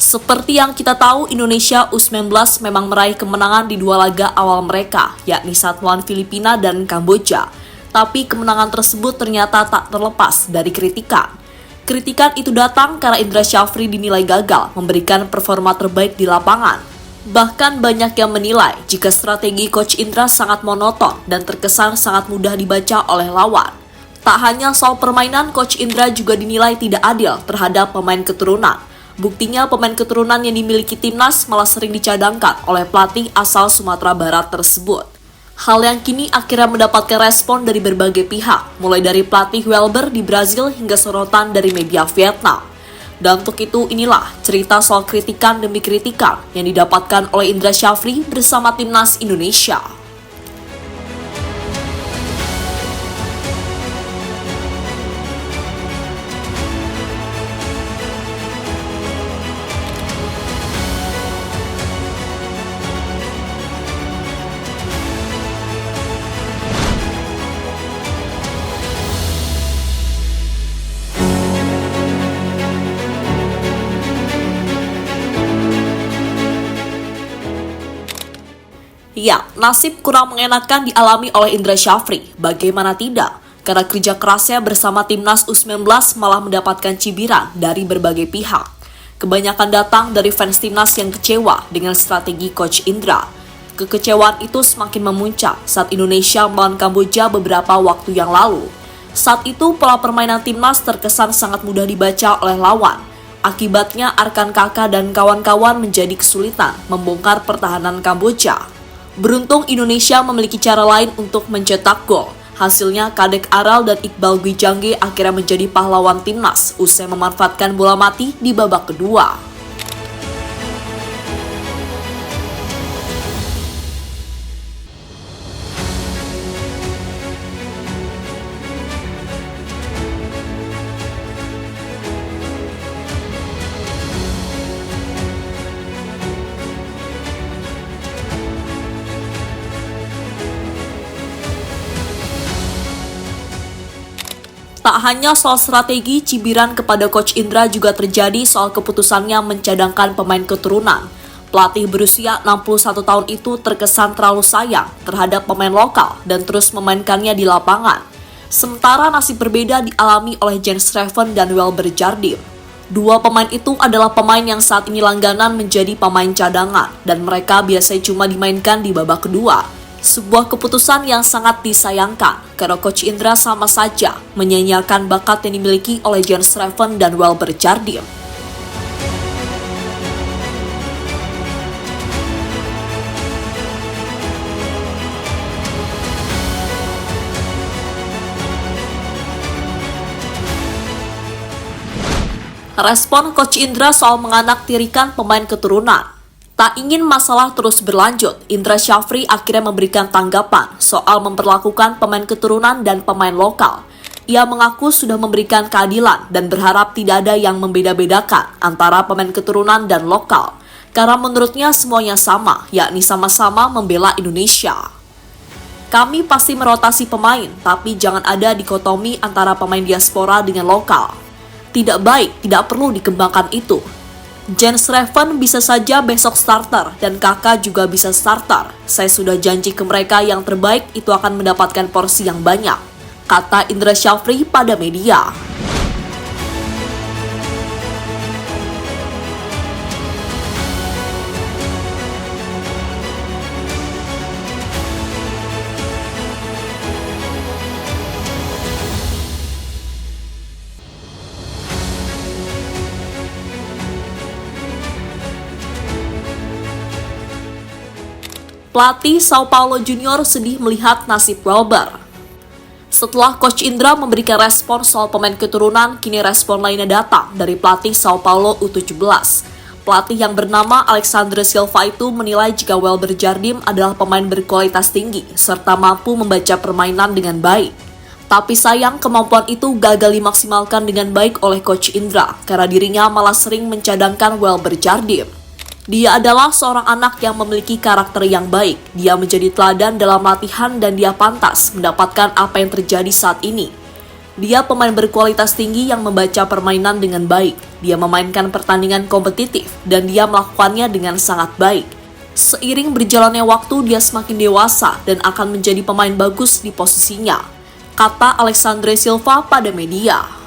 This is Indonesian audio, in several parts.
Seperti yang kita tahu, Indonesia U19 memang meraih kemenangan di dua laga awal mereka, yakni saat melawan Filipina dan Kamboja. Tapi kemenangan tersebut ternyata tak terlepas dari kritikan. Kritikan itu datang karena Indra Syafri dinilai gagal memberikan performa terbaik di lapangan. Bahkan banyak yang menilai jika strategi Coach Indra sangat monoton dan terkesan sangat mudah dibaca oleh lawan. Tak hanya soal permainan, Coach Indra juga dinilai tidak adil terhadap pemain keturunan. Buktinya pemain keturunan yang dimiliki timnas malah sering dicadangkan oleh pelatih asal Sumatera Barat tersebut. Hal yang kini akhirnya mendapatkan respon dari berbagai pihak, mulai dari pelatih Welber di Brazil hingga sorotan dari media Vietnam. Dan untuk itu inilah cerita soal kritikan demi kritikan yang didapatkan oleh Indra Syafri bersama timnas Indonesia. Ya, nasib kurang mengenakan dialami oleh Indra Syafri. Bagaimana tidak? Karena kerja kerasnya bersama timnas U19 malah mendapatkan cibiran dari berbagai pihak. Kebanyakan datang dari fans timnas yang kecewa dengan strategi Coach Indra. Kekecewaan itu semakin memuncak saat Indonesia melawan Kamboja beberapa waktu yang lalu. Saat itu pola permainan timnas terkesan sangat mudah dibaca oleh lawan. Akibatnya Arkan Kakak dan kawan-kawan menjadi kesulitan membongkar pertahanan Kamboja. Beruntung Indonesia memiliki cara lain untuk mencetak gol. Hasilnya Kadek Aral dan Iqbal Gwijangge akhirnya menjadi pahlawan timnas usai memanfaatkan bola mati di babak kedua. Tak hanya soal strategi, cibiran kepada Coach Indra juga terjadi soal keputusannya mencadangkan pemain keturunan. Pelatih berusia 61 tahun itu terkesan terlalu sayang terhadap pemain lokal dan terus memainkannya di lapangan. Sementara nasib berbeda dialami oleh Jens Schreven dan Welber Jardim. Dua pemain itu adalah pemain yang saat ini langganan menjadi pemain cadangan dan mereka biasanya cuma dimainkan di babak kedua. Sebuah keputusan yang sangat disayangkan karena Coach Indra sama saja menyanyiakan bakat yang dimiliki oleh Jens Schreven dan Welber Jardim. Respon Coach Indra soal menganaktirikan pemain keturunan. Tak ingin masalah terus berlanjut, Indra Syafri akhirnya memberikan tanggapan soal memperlakukan pemain keturunan dan pemain lokal. Ia mengaku sudah memberikan keadilan dan berharap tidak ada yang membeda-bedakan antara pemain keturunan dan lokal. Karena menurutnya semuanya sama, yakni sama-sama membela Indonesia. Kami pasti merotasi pemain, tapi jangan ada dikotomi antara pemain diaspora dengan lokal. Tidak baik, tidak perlu dikembangkan itu. Jens Schreven bisa saja besok starter dan Kakak juga bisa starter. Saya sudah janji ke mereka yang terbaik itu akan mendapatkan porsi yang banyak, kata Indra Syafri pada media. Pelatih Sao Paulo Junior sedih melihat nasib Welber. Setelah Coach Indra memberikan respon soal pemain keturunan, kini respon lainnya datang dari pelatih Sao Paulo U17. Pelatih yang bernama Alexandre Silva itu menilai jika Welber Jardim adalah pemain berkualitas tinggi serta mampu membaca permainan dengan baik. Tapi sayang kemampuan itu gagal dimaksimalkan dengan baik oleh Coach Indra karena dirinya malah sering mencadangkan Welber Jardim. Dia adalah seorang anak yang memiliki karakter yang baik. Dia menjadi teladan dalam latihan dan dia pantas mendapatkan apa yang terjadi saat ini. Dia pemain berkualitas tinggi yang membaca permainan dengan baik. Dia memainkan pertandingan kompetitif dan dia melakukannya dengan sangat baik. Seiring berjalannya waktu, dia semakin dewasa dan akan menjadi pemain bagus di posisinya, kata Alexandre Silva pada media.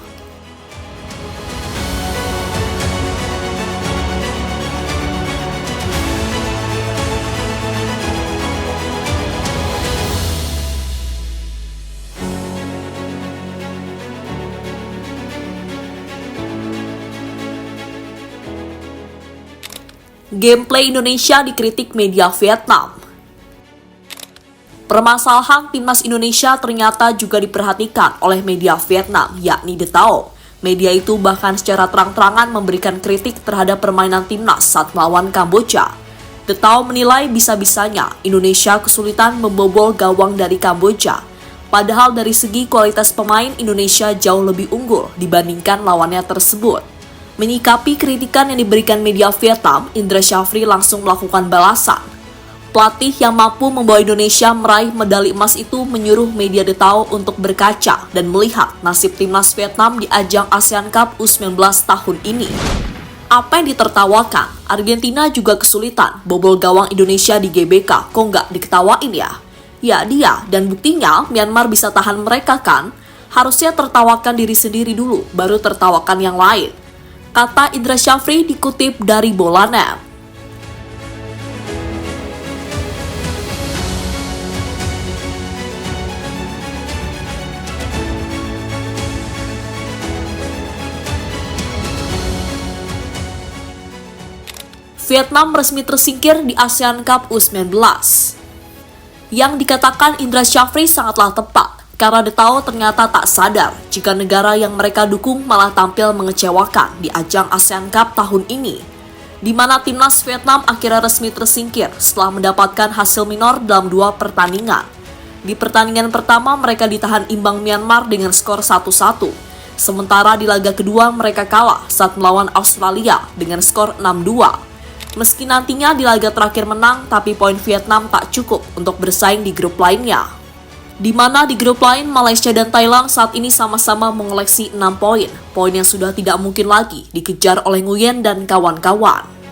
Gameplay Indonesia dikritik media Vietnam. Permasalahan timnas Indonesia ternyata juga diperhatikan oleh media Vietnam, yakni The Tao. Media itu bahkan secara terang-terangan memberikan kritik terhadap permainan timnas saat melawan Kamboja. The Tao menilai bisa-bisanya Indonesia kesulitan membobol gawang dari Kamboja. Padahal dari segi kualitas pemain, Indonesia jauh lebih unggul dibandingkan lawannya tersebut. Menyikapi kritikan yang diberikan media Vietnam, Indra Syafri langsung melakukan balasan. Pelatih yang mampu membawa Indonesia meraih medali emas itu menyuruh media The Tao untuk berkaca dan melihat nasib timnas Vietnam di ajang ASEAN Cup U19 tahun ini. Apa yang ditertawakan? Argentina juga kesulitan bobol gawang Indonesia di GBK, kok nggak diketawain ya? Ya dia, dan buktinya Myanmar bisa tahan mereka kan? Harusnya tertawakan diri sendiri dulu, baru tertawakan yang lain, kata Indra Syafri dikutip dari Bolanet. Vietnam resmi tersingkir di ASEAN Cup U19. Yang dikatakan Indra Syafri sangatlah tepat, karena The Tao ternyata tak sadar jika negara yang mereka dukung malah tampil mengecewakan di ajang ASEAN Cup tahun ini, di mana timnas Vietnam akhirnya resmi tersingkir setelah mendapatkan hasil minor dalam 2 pertandingan. Di pertandingan pertama mereka ditahan imbang Myanmar dengan skor 1-1, sementara di laga kedua mereka kalah saat melawan Australia dengan skor 6-2. Meski nantinya di laga terakhir menang, tapi poin Vietnam tak cukup untuk bersaing di grup lainnya, di mana di grup lain Malaysia dan Thailand saat ini sama-sama mengoleksi 6 poin yang sudah tidak mungkin lagi dikejar oleh Nguyen dan kawan-kawan.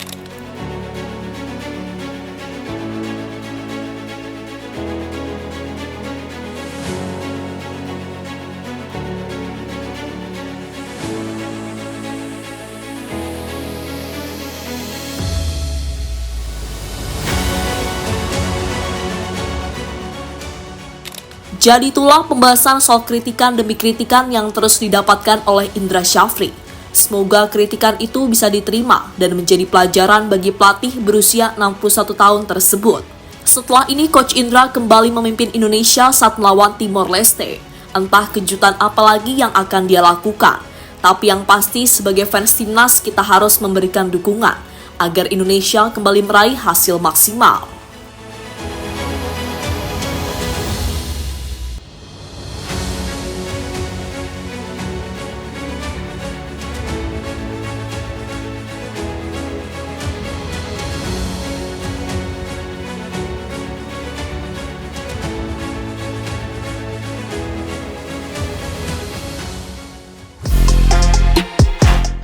Jadi itulah pembahasan soal kritikan demi kritikan yang terus didapatkan oleh Indra Syafri. Semoga kritikan itu bisa diterima dan menjadi pelajaran bagi pelatih berusia 61 tahun tersebut. Setelah ini Coach Indra kembali memimpin Indonesia saat melawan Timor Leste. Entah kejutan apa lagi yang akan dia lakukan. Tapi yang pasti sebagai fans timnas kita harus memberikan dukungan agar Indonesia kembali meraih hasil maksimal.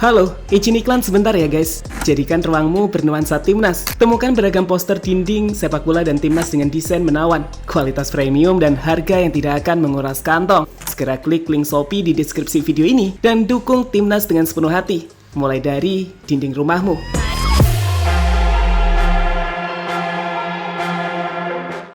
Halo, izin iklan sebentar ya guys. Jadikan ruangmu bernuansa timnas. Temukan beragam poster dinding, sepak bola dan timnas dengan desain menawan, kualitas premium dan harga yang tidak akan menguras kantong. Segera klik link Shopee di deskripsi video ini dan dukung timnas dengan sepenuh hati. Mulai dari dinding rumahmu.